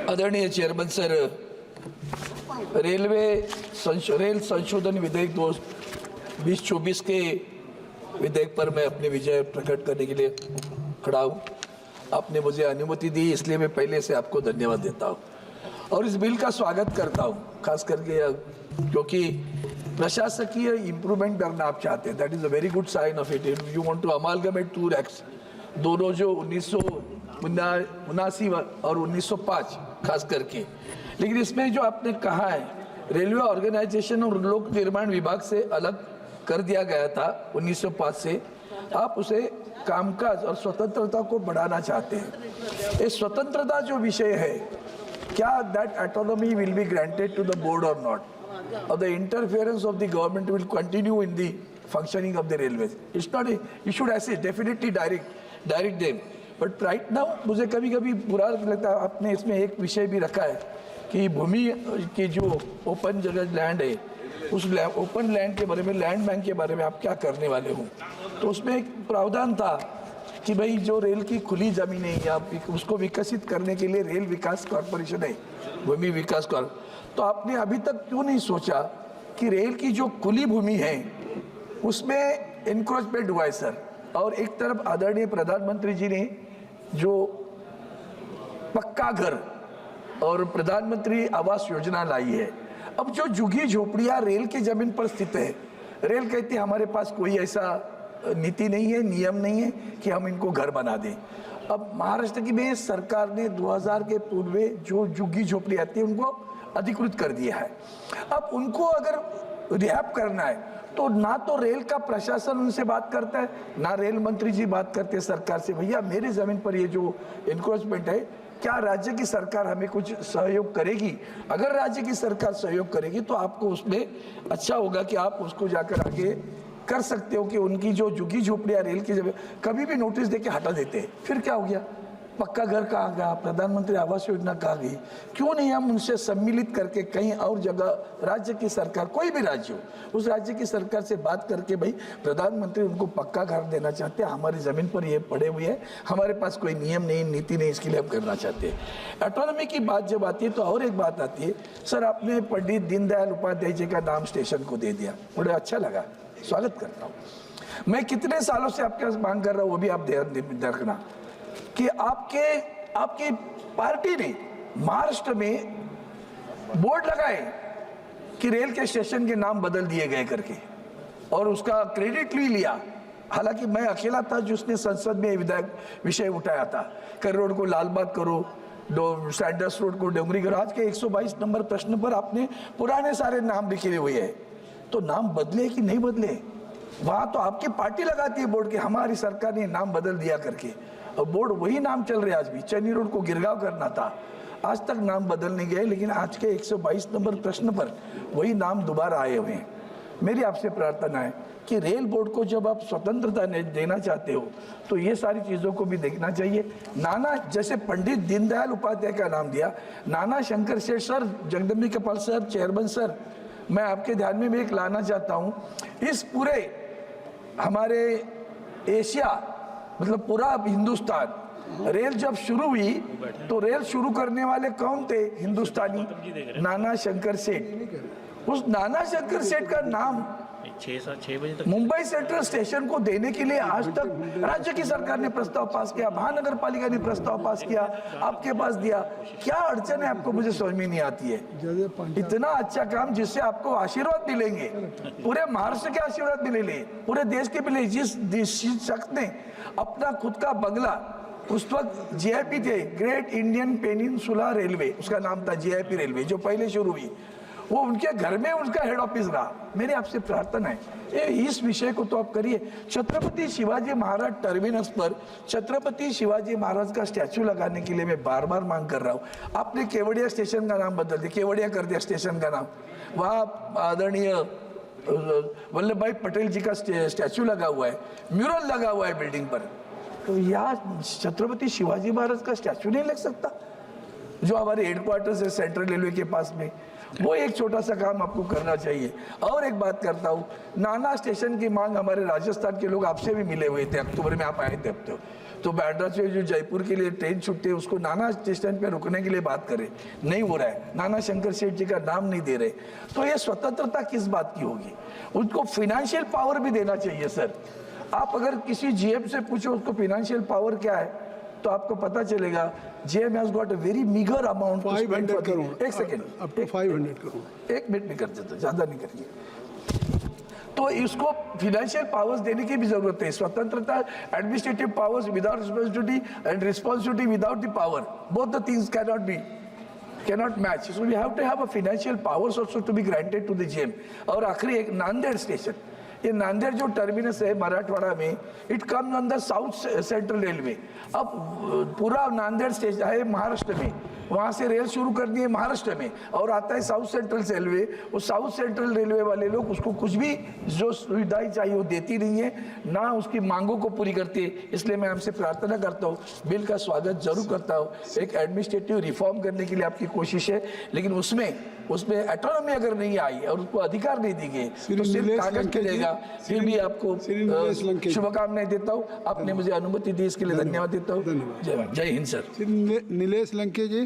आदरणीय chairman sir, rail संशोधन विधेयक 2024 के विधेयक पर मैं अपने विजय प्रकट करने के लिए खड़ा हूँ। आपने मुझे अनुमति दी, इसलिए मैं पहले से आपको धन्यवाद देता हूँ और इस बिल का स्वागत करता हूँ, खास करके क्योंकि प्रशासकीय इम्प्रूवमेंट करना आप चाहते हैं। That is a very good sign of it. You want to amalgamate two acts, दोनों जो 1979 और 1905 खास करके। लेकिन इसमें जो आपने कहा है रेलवे ऑर्गेनाइजेशन और लोक निर्माण विभाग से अलग कर दिया गया था 1905 से, आप उसे कामकाज और स्वतंत्रता को बढ़ाना चाहते हैं। ये स्वतंत्रता जो विषय है, क्या that autonomy will be granted to the board और not, or the interference of the government will continue in the functioning of the railways? It's not a, you should assist, definitely direct them. But right now मुझे कभी कभी बुरा लगता है, आपने इसमें एक विषय भी रखा है कि भूमि की जो ओपन जगह लैंड है, उस ओपन लैंड के बारे में, लैंड बैंक के बारे में आप क्या करने वाले हो। तो उसमें एक प्रावधान था कि भाई जो रेल की खुली ज़मीन है या उसको विकसित करने के लिए रेल विकास कॉरपोरेशन है, भूमि विकास कॉरपोरेशन, तो आपने अभी तक क्यों नहीं सोचा कि रेल की जो खुली भूमि है उसमें इंक्रोचमेंट हुआ है सर। और एक तरफ आदरणीय प्रधानमंत्री जी ने जो पक्का घर और प्रधानमंत्री आवास योजना लाई है, अब जो झुग्गी झोपड़ियाँ रेल की जमीन पर स्थित है, रेल कहती है हमारे पास कोई ऐसा नीति नहीं है, नियम नहीं है कि हम इनको घर बना दें। अब महाराष्ट्र की में सरकार ने 2000 के पूर्व जो झुग्गी झोपड़ी आती है उनको अधिकृत कर दिया है। अब उनको अगर रिहैब करना है तो ना तो रेल का प्रशासन उनसे बात करता है, ना रेल मंत्री जी बात करते हैं सरकार से, भैया मेरी ज़मीन पर ये जो इंक्रोचमेंट है, क्या राज्य की सरकार हमें कुछ सहयोग करेगी? अगर राज्य की सरकार सहयोग करेगी तो आपको उसमें अच्छा होगा कि आप उसको जाकर आगे कर सकते हो कि उनकी जो झुग्गी झोपड़ियाँ रेल की जगह कभी भी नोटिस देके हटा देते हैं। फिर क्या हो गया? पक्का घर कहाँ गया? प्रधानमंत्री आवास योजना कहाँ गई? क्यों नहीं हम उनसे सम्मिलित करके कहीं और जगह राज्य की सरकार, कोई भी राज्य हो, उस राज्य की सरकार से बात करके भाई प्रधानमंत्री उनको पक्का घर देना चाहते हैं, हमारी ज़मीन पर ये पड़े हुए हैं, हमारे पास कोई नियम नहीं, नीति नहीं, इसके लिए हम करना चाहते हैं। ऑटोनॉमी की बात जब आती है तो और एक बात आती है सर, आपने पंडित दीनदयाल उपाध्याय जी का नाम स्टेशन को दे दिया, बड़ा अच्छा लगा, स्वागत करता हूँ। मैं कितने सालों से आपके पास मांग कर रहा हूँ, वो भी आप ध्यान रखना कि आपकी पार्टी ने महाराष्ट्र में बोर्ड लगाए कि रेल के स्टेशन के नाम बदल दिए गए करके, और उसका क्रेडिट भी लिया। हालांकि मैं अकेला था जिसने संसद में विधायक विषय उठाया था, कर रोड को लालबाग करो, सैंडर्स रोड को डोंगरी करो। आज के 122 नंबर प्रश्न पर आपने पुराने सारे नाम लिखे हुए हैं, तो नाम बदले कि नहीं बदले? वहाँ तो आपकी पार्टी लगाती है बोर्ड के, हमारी सरकार ने नाम बदल दिया करके, और बोर्ड वही नाम चल रहे। आज भी चन्नी रोड को गिरगांव करना था, आज तक नाम बदल नहीं गए, लेकिन आज के 122 नंबर प्रश्न पर वही नाम दोबारा आए हुए हैं। मेरी आपसे प्रार्थना है कि रेल बोर्ड को जब आप स्वतंत्रता देना चाहते हो तो ये सारी चीज़ों को भी देखना चाहिए। नाना, जैसे पंडित दीनदयाल उपाध्याय का नाम दिया, नाना Shankar Sheth sir, Jagdambika Pal sir, chairman sir, मैं आपके ध्यान में भी एक लाना चाहता हूँ। इस पूरे हमारे एशिया, मतलब पूरा हिंदुस्तान, रेल जब शुरू हुई तो रेल शुरू करने वाले कौन थे? हिंदुस्तानी, नाना शंकर सेठ। उस नाना शंकर सेठ का नाम 6 बजे तक मुंबई सेंट्रल स्टेशन को देने के लिए आज तक राज्य की सरकार ने प्रस्ताव पास किया, महानगर पालिका ने प्रस्ताव पास किया, आपके पास दिया। क्या अड़चन है आपको? मुझे समझ में नहीं आती है। इतना अच्छा काम जिससे आपको आशीर्वाद मिलेंगे, पूरे महाराष्ट्र के आशीर्वाद मिलेंगे, पूरे देश के मिले। जिस शख्स ने अपना खुद का बंगला, उस वक्त जीआईपी थे, ग्रेट इंडियन पेनिनसुला रेलवे उसका नाम था, जीआईपी रेलवे जो पहले शुरू हुई, वो उनके घर में उनका हेड ऑफिस रहा। मेरी आपसे प्रार्थना है इस विषय को तो आप करिए। छत्रपति शिवाजी महाराज टर्मिनस पर छत्रपति शिवाजी महाराज का स्टैचू लगाने के लिए मैं बार बार मांग कर रहा हूँ। आपने केवड़िया स्टेशन का नाम बदल दिया, केवड़िया कर दिया स्टेशन का नाम। वहाँ आदरणीय वल्लभ भाई पटेल जी का स्टैचू लगा हुआ है, म्यूरल लगा हुआ है बिल्डिंग पर, तो यहाँ छत्रपति शिवाजी महाराज का स्टैचू नहीं लग सकता? जो हमारे हेडक्वार्टर्स है सेंट्रल रेलवे के पास में, वो एक छोटा सा काम आपको करना चाहिए। और एक बात करता हूँ, नाना स्टेशन की मांग हमारे राजस्थान के लोग आपसे भी मिले हुए थे, अक्टूबर में आप आए थे, अब तो तो बांद्रा से जो जयपुर के लिए ट्रेन छूटती है उसको नाना स्टेशन पे रुकने के लिए बात करें, नहीं हो रहा है, नाना शंकर शेठ जी का नाम नहीं दे रहे, तो ये स्वतंत्रता किस बात की होगी? उनको फिनेंशियल पावर भी देना चाहिए सर। आप अगर किसी जीएम से पूछो उसको फिनेंशियल पावर क्या है तो आपको पता चलेगा GM has got a very meagre amount. 500 crore. एक सेकेंड, अप टू 500 करोड़। एक मिनट में कर देते, ज्यादा नहीं करिए। तो इसको फिनेंशियल पावर्स देने की भी जरूरत है। स्वतंत्रता, administrative powers without responsibility and responsibility without the power, both the things cannot match. So we have to have a financial powers also to be granted to the GM. और आखिरी एक Nanded station, ये नांदेड़ जो टर्मिनस है मराठवाड़ा में, it comes on the south central railway. अब पूरा Nanded station है महाराष्ट्र में, वहाँ से रेल शुरू करनी है महाराष्ट्र में और आता है साउथ सेंट्रल रेलवे। वो साउथ सेंट्रल रेलवे वाले लोग उसको कुछ भी जो सुविधाएं चाहिए वो देती नहीं है, ना उसकी मांगों को पूरी करती है। इसलिए मैं आपसे प्रार्थना करता हूँ, बिल का स्वागत जरूर करता हूँ। एक एडमिनिस्ट्रेटिव रिफॉर्म करने के लिए आपकी कोशिश है, लेकिन उसमें ऑटोनॉमी अगर नहीं आई और उसको अधिकार नहीं दी गए तो सिर्फ कागज चलेगा। फिर भी आपको शुभकामनाएं देता हूँ। आपने मुझे अनुमति दी, इसके लिए धन्यवाद देता हूँ। जय हिंद सर। नीलेश लंके जी।